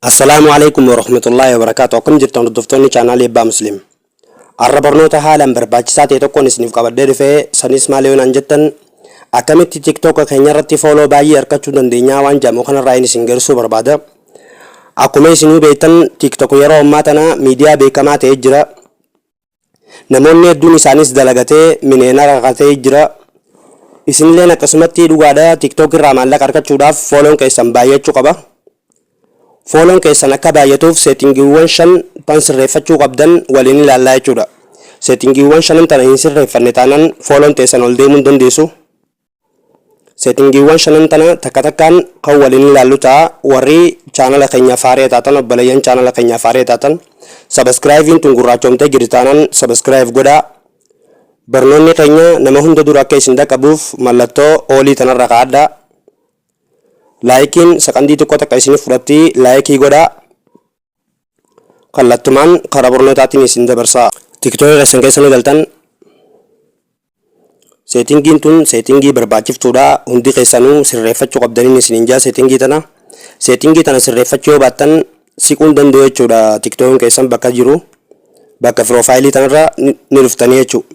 Assalamualaikum warahmatullahi wabarakatuh. Akkam jirtan hordoftoonni chaanaalii Abbaa Musliim. Arra barnoota haalaan barbaachisaa ta'e tokkoon isiniif qabadhee dhufee sanis maal yoonaan jettan akkamitti TikTok keenya irratti follow baay'ee argachuu dandeenya waan jedhamu kanarraa isin geessuu barbaada. Akkuma isinuu beektan TikTok yeroo ammaa tana miidiyaa beekamaa ta'ee jira. Namoonni hedduun isaanis dalagatee mineena rakkatee jira. Isinilleen akkasumatti dhugaadha TikTok irraa maallaqa argachuudhaaf follow keessan baay'achuu qaba. Follow keessan akka baay'atuuf settingiiwwan 5 tan sirreeffachuu qabdan waliin ilaallaa jechuudha. Settingiiwwan 5 tan hin sirreeffanne taanaan follow keessan ol deemuu hin dandeessu. Settingiiwwan 5 tana takka takkaan kan waliin ilaallu ta'a. Warri chaanala keenya faaree taatan obboleeyyan chaanala keenya faaree taatan subscribe tun gurraachomtee jirti taanaan subscribe godhaa. Barnoonni keenya nama hunda dura akka isin dhaqqabuuf mallattoo oolii tanarra kaa'adhaa. Laayikiin sakandii tokko takka isin fudhatti laayikii godhaa. Kallattumaan karaa barnootaatiin isin dabarsaa. TikTok keessan keessa ni galtan. Settingiin tun settingii barbaachiftuudha. Hundi keessanuu sirreeffachuu qabdaniin isin jaa settingii tana. Settingii tana sirreeffachuu yoo baattan siquu hin danda'u jechuudha. TikTok keessan bakka jiru bakka piroofaayilii tanarra ni dhuftanii jechuudha.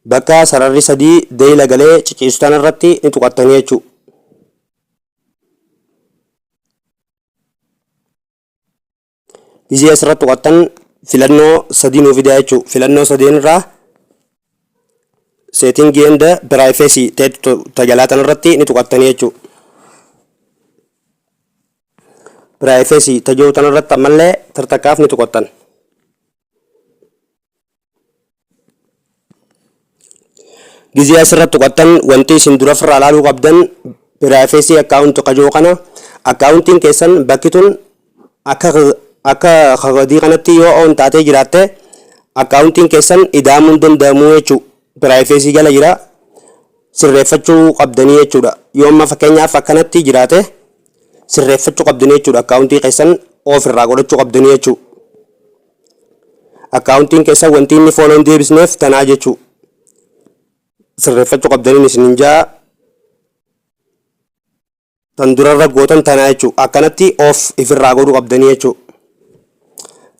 Bakka sararri sadii deeyila galee ciciisu tanarratti ni tuqattanii jechuudha. Gizee asirratti tuqattan filannoo sadii nuuf fidaa jechuudha. Filannoo sadeen irraa settingii and privacy ta'etu tajaajila tanarratti ni tuqattanii jechuudha. Privacy tajaajila tanarratti ammallee tartakkaaf ni tuqattan. Gizee asirratti tuqattan wanti isin dura firraa ilaaluu qabdan privacy account qajoo kana accountiin keessan bakki tun akka kagadii kanatti yoo on taatee jiraatte accountiin keessan ida'amuu hin danda'amu jechuudha. Privacy jala jira sirreeffachuu qabdanii jechuudha. Yoo amma fakkeenyaaf akkanatti jiraate sirreeffachuu qabdanii jechuudha. Accountii keessan ofirraa godhachuu qabdanii jechuudha. Accountiin keessan wanti inni follow hin deebisneef tanaa jechuudha. Sirreeffachuu qabdaniin isin jaa tan durarra gootan tanaa jechuudha. Akkanatti of ifirraa godhuu qabdanii jechuudha.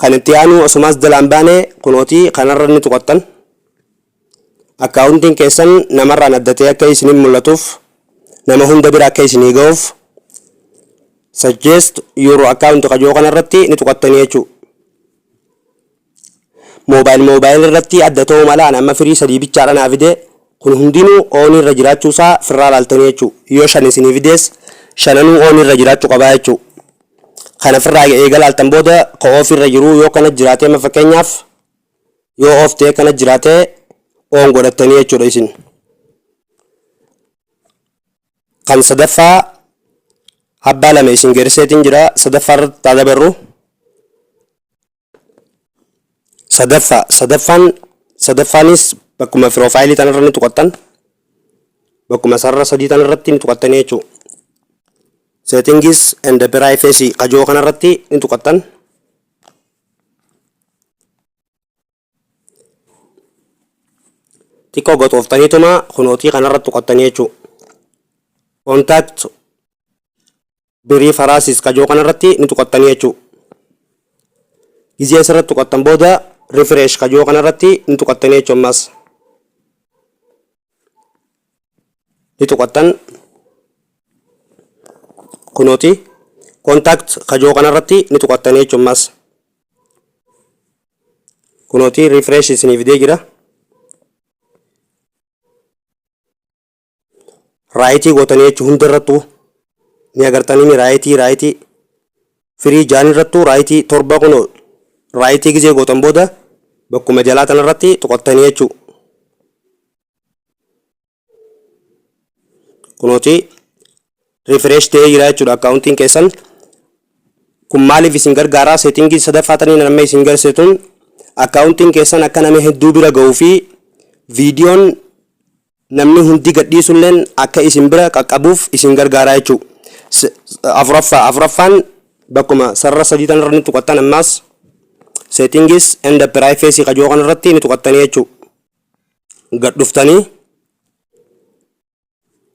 Kan itti aanu asumas dalaan baanee kunootii kanarra ni tuqattan. Accountiin keessan namarraan addatee akka isiniin mul'atuuf nama hunda bira akka isinii ga'uuf suggest your account qajoo kanarratti ni tuqattanii jechuudha. Moobaayil irratti adda ta'uu mala amma firii sadii bichaadha naa fide. Kun hundinuu oon irra jiraachuu isaa firraa laaltanii jechuudha. Yoo shan isinii fidees shananuu oon irra jiraachuu qabaa jechuudha. Kana firraa eega laaltan booda ka of irra jiru yoo kana jiraatee amma fakkeenyaaf yoo of ta'e kana jiraatee oon godhattanii jechuudha isin. Kan sadaffaa abbaa lama isin geerseetiin jira. Sadaffaa irratti dabarru. Sadaffaanis bakkuma piroofaayilii tanarra ni tuqattan. Bakkuma sarara sadii tanarratti ni tuqattanii jechuudha. Settings and privacy qajoo kanarratti ni tuqattan. Xiqqoo goxooftaniituma kunootii kanarratti tuqattanii jechuudha. Contact preferences qajoo kanarratti ni tuqattanii jechuudha. Gizee asirratti tuqattan booda refresh qajoo kanarratti ni tuqattanii jechuudha ammas. Ni tuqattan kunooti contact qajoo kanarratti ni tuqattanii jechuudha ammas. Kunooti refresh isiniif fidee jira. Raayitii gootanii jechuudha hundarrattuu ni agartanii ni raayitii firii jaan irrattuu raayitii torba kunoo raayitii gizee gootan booda bakkuma jalaa tanarratti tuqattanii jechuudha. Kunooti refresh ta'ee jira jechuudha accountiin keessan. Kun maaliif isin gargaaraa? Settingii sadaffaa tanii nama isin garseetun accountiin keessan akka nama hedduu bira ga'uu fi viidiyoon namni hundi gadhiisulleen akka isin bira qaqqabuuf isin gargaaraa jechuudha. Afuraffaan bakkuma sarara sadii tanarra ni tuqattan ammas. Settings and privacy qajoo kanarratti ni tuqattanii jechuudha. Gad dhuftanii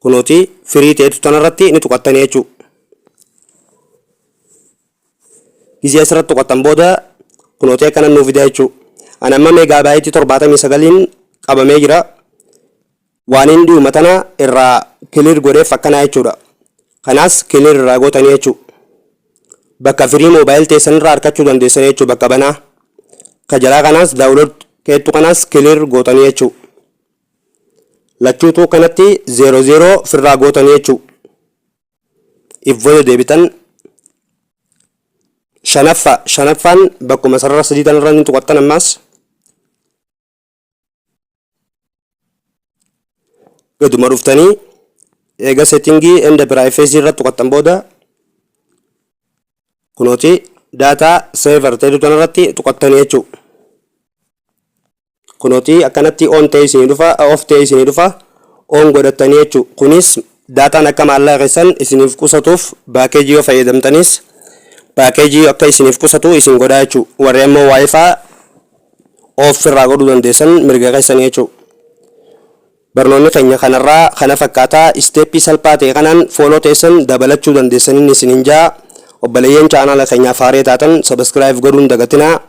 kunooti firii ta'etu tanarratti ni tuqattanii jechuudha. gizee asirratti tuqattan booda kunootee kana nuuf fida jechuudha. Ani amma meegaabaaytii 79 qabamee jira. Waan inni dhiyuma tana irraa kiliir godheef akkanaa jechuudha. Kanaas kiliir irraa gootanii jechuudha. Bakka firii moobaayil teessan irraa argachuu dandeessan jechuudha bakka banaa. Kajalaa kanaas daawulood keettu kanaas kiliir gootanii jechuudha. Lachuutu kanatti 00 firraa gootanii jechuudha. Ifooyo deebitan shanaffaan bakkuma sarara sadii tanarra ni tuqattan ammaas. Gaduma dhuftanii eega settingii enda privacy irra tuqattan booda kunooti data saver ta'e tanarratti tuqattanii jechuudha. Kunooti akkanatti on ta'e isinii dhufa off ta'e isinii dhufa on godhattanii jechuudha. Kunis daataan akka maallaqaa keessan isiniif qusatuuf paakeejii yoo fayyadamtanis paakeejii akka isiniif qusatu isin godhaa jechuudha. Warri ammoo wifi off irraa godhuu dandeessan mirga keessanii jechuudha. Barnoonni keenya kanarraa kana fakkaataa isteeppii salphaa ta'e kanaan fooloo teessan dabalachuu dandeessaniin isiniin jaa. Obboleeyyan chaanaala keenyaaf haaraa taatan subscribe godhuun dagatinaa.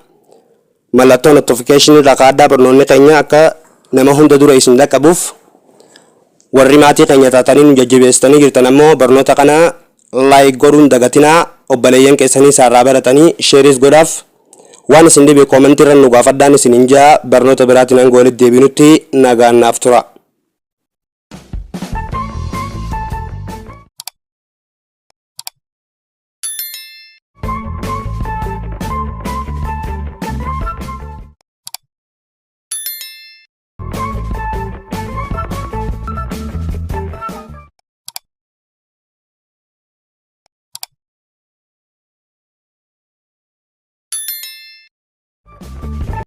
Mallattoo notification irraa kaaddaa barnoonni keenya akka nama hunda dura isin dhaqqabuuf. Warri maatii keenya taatanii nu jajjabeessitanii jirtan ammoo barnoota kana like godhuun dagatinaa. Obboleeyyan keessanii saarraa baratanii shares godhaaf. Waan isin dhibe koomentii irra nu gaafadhaan isiniin jaa. Barnoota biraatiin hanga walitti deebinutti nagaan naaf tura.